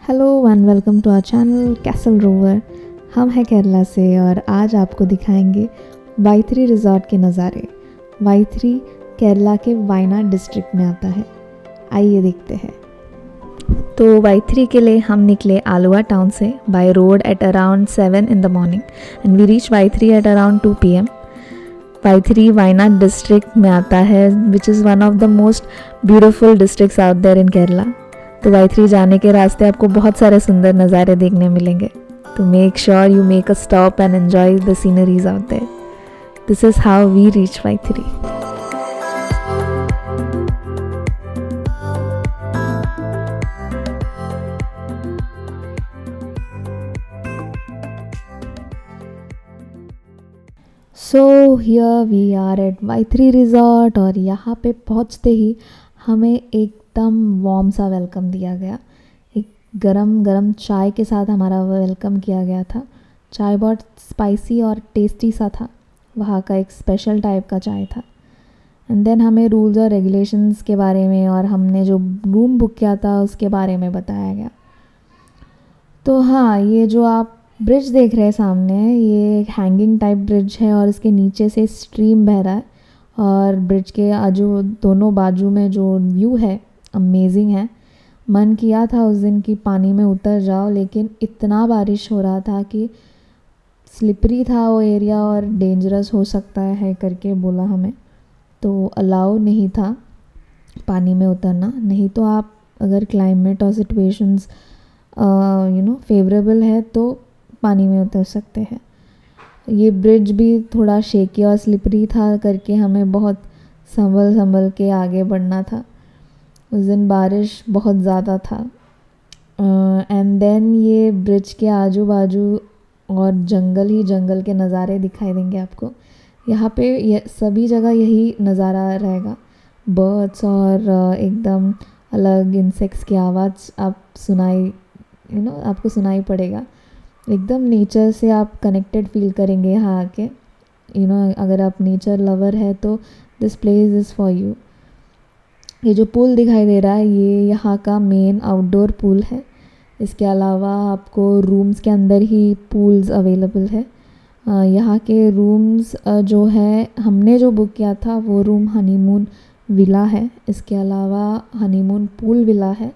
Hello and welcome to our channel Castle Rover. हम हैं केरला से और आज आपको दिखाएंगे वाइथ्री रिजॉर्ट के नज़ारे। वाइथ्री केरला के वायनाड डिस्ट्रिक्ट में आता है। आइए देखते हैं। तो वाइथ्री के लिए हम निकले आलुवा टाउन से by road at around 7 in the morning and we reach Vythiri at around 2 PM। Vythiri Wayanad district में आता है which is one of the most beautiful districts out there in Kerala. तो वाइथ्री जाने के रास्ते आपको बहुत सारे सुंदर नज़ारे देखने मिलेंगे। तो make sure you make a stop and enjoy the sceneries out there. This is how we reach Vythiri. So here we are at Vythiri resort और यहाँ पे पहुँचते ही हमें एकदम वार्म सा वेलकम दिया गया। एक गरम गरम चाय के साथ हमारा वेलकम किया गया था। चाय बहुत स्पाइसी और टेस्टी सा था। वहाँ का एक स्पेशल टाइप का चाय था। एंड देन हमें रूल्स और रेगुलेशंस के बारे में और हमने जो रूम बुक किया था उसके बारे में बताया गया। तो हाँ, ये जो आप ब्रिज देख रहे हैं सामने, ये एक हैंगिंग टाइप ब्रिज है और इसके नीचे से स्ट्रीम बह रहा है और ब्रिज के आजू दोनों बाजू में जो व्यू है अमेजिंग है। मन किया था उस दिन कि पानी में उतर जाओ, लेकिन इतना बारिश हो रहा था कि स्लिपरी था वो एरिया और डेंजरस हो सकता है करके बोला हमें, तो अलाउ नहीं था पानी में उतरना। नहीं तो आप अगर क्लाइमेट और सिचुएशंस फेवरेबल है तो पानी में उतर सकते हैं। ये ब्रिज भी थोड़ा शेकी और स्लिपरी था करके हमें बहुत संभल के आगे बढ़ना था। उस दिन बारिश बहुत ज़्यादा था। एंड देन ये ब्रिज के आजू बाजू और जंगल ही जंगल के नज़ारे दिखाई देंगे आपको। यहाँ पे सभी जगह यही नज़ारा रहेगा। बर्ड्स और एकदम अलग इंसेक्ट्स की आवाज़ आपको सुनाई पड़ेगा। एकदम नेचर से आप कनेक्टेड फील करेंगे यहाँ आके। अगर आप नेचर लवर है तो this place is for you. ये जो पूल दिखाई दे रहा है ये यहाँ का मेन आउटडोर पूल है। इसके अलावा आपको रूम्स के अंदर ही पूल्स अवेलेबल है। यहाँ के रूम्स जो है हमने जो बुक किया था वो रूम हनीमून विला है। इसके अलावा हनीमून पूल विला है।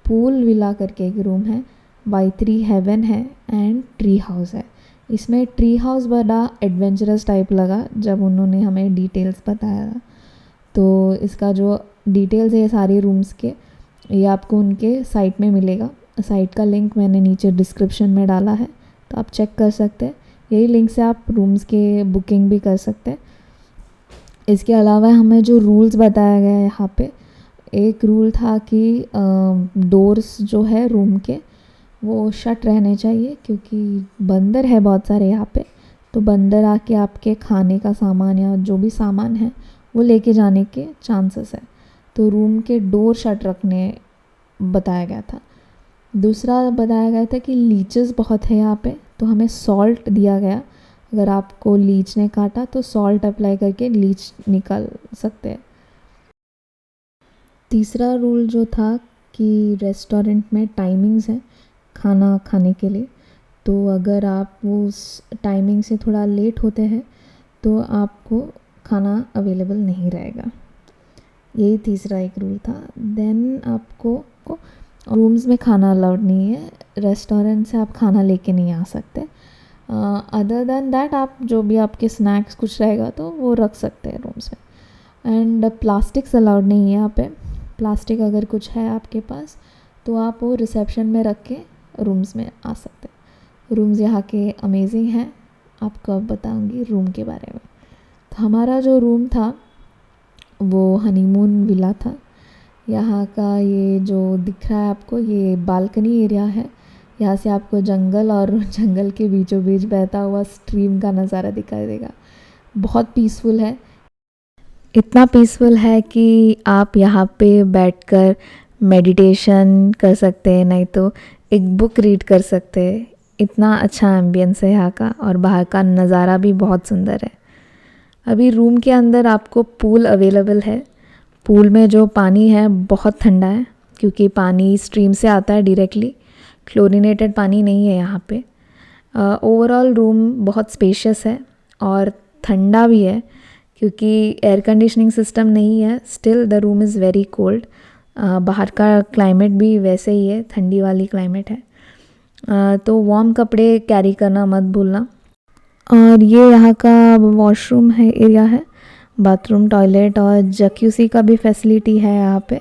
पूल विला करके एक रूम है। वाइथ्री हेवन है एंड ट्री हाउस है। इसमें ट्री हाउस बड़ा एडवेंचरस टाइप लगा जब उन्होंने हमें डिटेल्स बताया। तो इसका जो डिटेल्स है सारे रूम्स के, ये आपको उनके साइट में मिलेगा। साइट का लिंक मैंने नीचे डिस्क्रिप्शन में डाला है, तो आप चेक कर सकते हैं। यही लिंक से आप रूम्स के बुकिंग भी कर सकते हैं। इसके अलावा हमें जो रूल्स बताया गया है यहाँ पे, एक रूल था कि डोर्स जो है रूम के वो शट रहने चाहिए, क्योंकि बंदर है बहुत सारे यहाँ पे। तो बंदर आके आपके खाने का सामान या जो भी सामान है वो लेके जाने के चांसेस है। तो रूम के डोर शट रखने बताया गया था। दूसरा बताया गया था कि लीचेस बहुत है यहाँ पे, तो हमें सॉल्ट दिया गया। अगर आपको लीच ने काटा तो सॉल्ट अप्लाई करके लीच निकाल सकते हैं। तीसरा रूल जो था कि रेस्टोरेंट में टाइमिंग्स हैं खाना खाने के लिए, तो अगर आप वो उस टाइमिंग से थोड़ा लेट होते हैं तो आपको खाना अवेलेबल नहीं रहेगा। यही तीसरा एक रूल था। देन आपको रूम्स में खाना अलाउड नहीं है। रेस्टोरेंट से आप खाना लेके नहीं आ सकते। अदर देन दैट आप जो भी आपके स्नैक्स कुछ रहेगा तो वो रख सकते हैं रूम्स में। एंड प्लास्टिक्स अलाउड नहीं है यहाँ पे। प्लास्टिक अगर कुछ है आपके पास तो आप वो रिसेप्शन में रख के रूम्स में आ सकते हैं। रूम्स यहाँ के अमेजिंग हैं। आपको अब बताऊँगी रूम के बारे में। तो हमारा जो रूम था वो हनीमून विला था। यहाँ का ये जो दिख रहा है आपको, ये बालकनी एरिया है। यहाँ से आपको जंगल और जंगल के बीचों बीच बहता हुआ स्ट्रीम का नज़ारा दिखाई देगा। बहुत पीसफुल है। इतना पीसफुल है कि आप यहाँ पे बैठकर मेडिटेशन कर सकते हैं, नहीं तो एक बुक रीड कर सकते हैं। इतना अच्छा एम्बियंस है यहाँ का और बाहर का नज़ारा भी बहुत सुंदर है। अभी रूम के अंदर आपको पूल अवेलेबल है। पूल में जो पानी है बहुत ठंडा है, क्योंकि पानी स्ट्रीम से आता है डायरेक्टली। क्लोरीनेटेड पानी नहीं है यहाँ पे। ओवरऑल रूम बहुत स्पेशियस है और ठंडा भी है, क्योंकि एयर कंडीशनिंग सिस्टम नहीं है। Still the room is very cold. बाहर का क्लाइमेट भी वैसे ही है, ठंडी वाली क्लाइमेट है। तो वार्म कपड़े कैरी करना मत भूलना। और ये यहाँ का वॉशरूम है, एरिया है, बाथरूम, टॉयलेट और जक्यूसी का भी फैसिलिटी है यहाँ पे।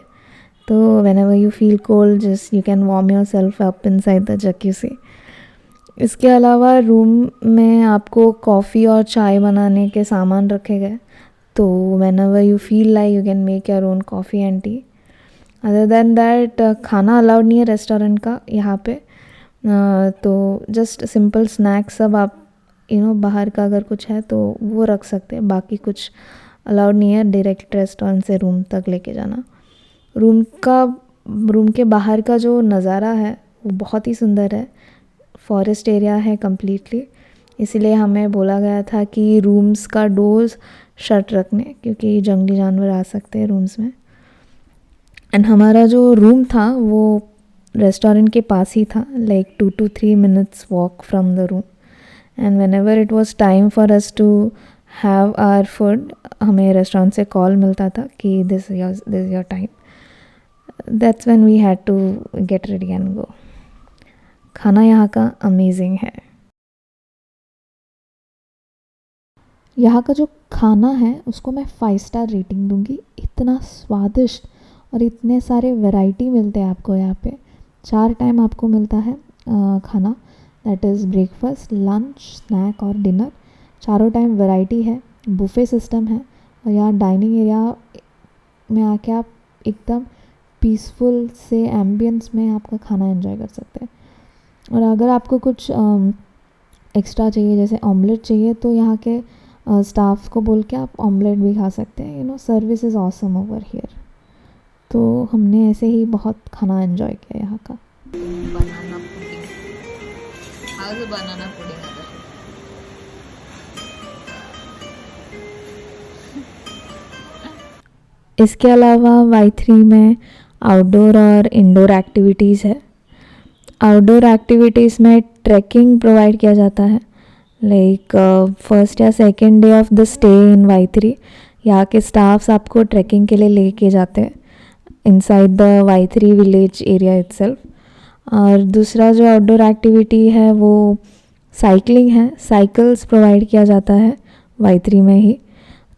तो whenever you feel cold, just you can warm yourself up inside the jacuzzi. इसके अलावा रूम में आपको कॉफ़ी और चाय बनाने के सामान रखे गए, तो whenever you feel like you can make your own coffee and tea. Other than that खाना अलाउड नहीं है रेस्टोरेंट का यहाँ पे। तो जस्ट सिंपल स्नैक्स सब आप बाहर का अगर कुछ है तो वो रख सकते हैं, बाकी कुछ अलाउड नहीं है डायरेक्ट रेस्टोरेंट से रूम तक लेके जाना। रूम के बाहर का जो नज़ारा है वो बहुत ही सुंदर है। फॉरेस्ट एरिया है कम्प्लीटली, इसीलिए हमें बोला गया था कि रूम्स का डोर्स शट रखने, क्योंकि जंगली जानवर आ सकते हैं रूम्स में। एंड हमारा जो रूम था वो रेस्टोरेंट के पास ही था, like 2 to 3 minutes walk from the room. And whenever it was time for us to have our food, हमें रेस्टोरेंट से कॉल मिलता था कि this is your time. That's when we had to get ready and go. खाना यहाँ का amazing है। यहाँ का जो खाना है उसको मैं 5 स्टार रेटिंग दूँगी। इतना स्वादिष्ट और इतने सारे वैरायटी मिलते हैं आपको यहाँ पे। 4 टाइम आपको मिलता है खाना, that is breakfast, lunch, snack और डिनर। चारों टाइम वैरायटी है, बुफे सिस्टम है। और यहाँ डाइनिंग एरिया में आके आप एकदम पीसफुल से एम्बियंस में आपका खाना एंजॉय कर सकते हैं। और अगर आपको कुछ एक्स्ट्रा चाहिए, जैसे ऑमलेट चाहिए, तो यहाँ के स्टाफ को बोल के आप ऑमलेट भी खा सकते हैं। Service is awesome over here. तो हमने ऐसे ही बहुत खाना एंजॉय किया यहाँ का। बनाना पुडिंग, आज बनाना पुडिंग आता है। इसके अलावा Y3 में आउटडोर और इंडोर एक्टिविटीज़ है। आउटडोर एक्टिविटीज़ में ट्रैकिंग प्रोवाइड किया जाता है, लाइक फर्स्ट या second day of the stay in Y3 यहाँ के स्टाफ्स आपको ट्रैकिंग के लिए लेके जाते हैं inside the Y3 village area itself. और दूसरा जो आउटडोर एक्टिविटी है वो साइकिलिंग है। साइकिल्स प्रोवाइड किया जाता है Y3 में ही,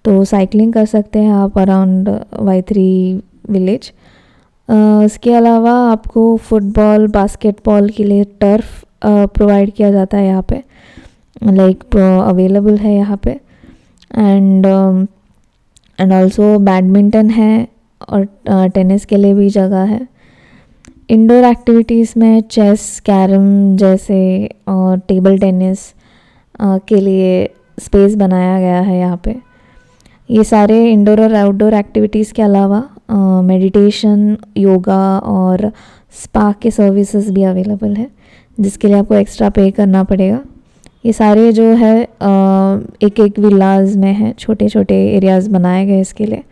तो साइकिलिंग कर सकते हैं आप अराउंड Y3 विलेज। इसके अलावा आपको फुटबॉल, बास्केटबॉल के लिए टर्फ प्रोवाइड किया जाता है यहाँ पे, लाइक अवेलेबल है यहाँ पे। एंड ऑल्सो बैडमिंटन है और टेनिस के लिए भी जगह है। इंडोर एक्टिविटीज़ में चेस, कैरम जैसे और टेबल टेनिस के लिए स्पेस बनाया गया है यहाँ पे। ये सारे इंडोर और आउटडोर एक्टिविटीज़ के अलावा मेडिटेशन, योगा और स्पा के सर्विसेज भी अवेलेबल है, जिसके लिए आपको एक्स्ट्रा पे करना पड़ेगा। ये सारे जो है एक एक विलाज में है, छोटे छोटे एरियाज़ बनाए गए इसके लिए,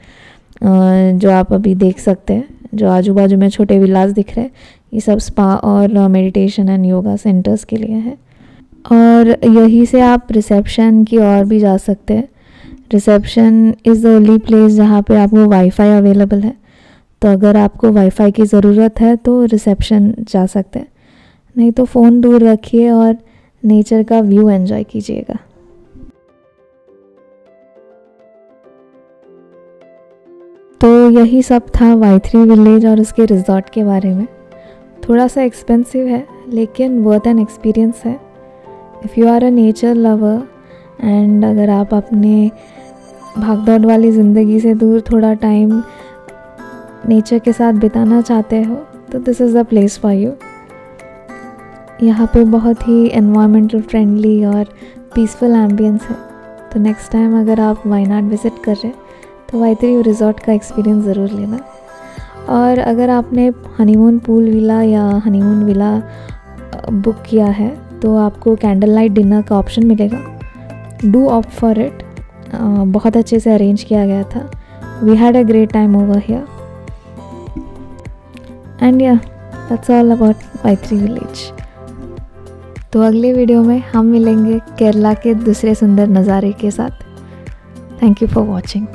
जो आप अभी देख सकते हैं। जो आजू बाजू में छोटे विलाज दिख रहे हैं, ये सब स्पा और मेडिटेशन एंड योगा सेंटर्स के लिए है। और यहीं से आप रिसेप्शन की ओर भी जा सकते हैं। Reception is the only place जहाँ पे आपको वाईफाई अवेलेबल है, तो अगर आपको वाईफाई की ज़रूरत है तो रिसेप्शन जा सकते हैं, नहीं तो फ़ोन दूर रखिए और नेचर का व्यू एंजॉय कीजिएगा। तो यही सब था Y3 विलेज और उसके रिजॉर्ट के बारे में। थोड़ा सा एक्सपेंसिव है लेकिन वर्थ एन एक्सपीरियंस है if you are a nature lover. And अगर आप अपने भागदौड़ वाली ज़िंदगी से दूर थोड़ा टाइम नेचर के साथ बिताना चाहते हो तो this is the place for you. यहाँ पे बहुत ही एनवायरमेंटल फ्रेंडली और पीसफुल एम्बियंस है। तो नेक्स्ट टाइम अगर आप वायनाड विज़िट कर रहे हैं तो Y3 रिज़ॉर्ट का एक्सपीरियंस ज़रूर लेना। और अगर आपने हनीमून पूल विला या हनीमून विला बुक किया है तो आपको कैंडल लाइट डिनर का ऑप्शन मिलेगा। Do opt for it. बहुत अच्छे से अरेंज किया गया था। We had a great time over here and yeah that's all about Maitri village. तो अगले वीडियो में हम मिलेंगे केरला के दूसरे सुंदर नज़ारे के साथ। Thank you for watching.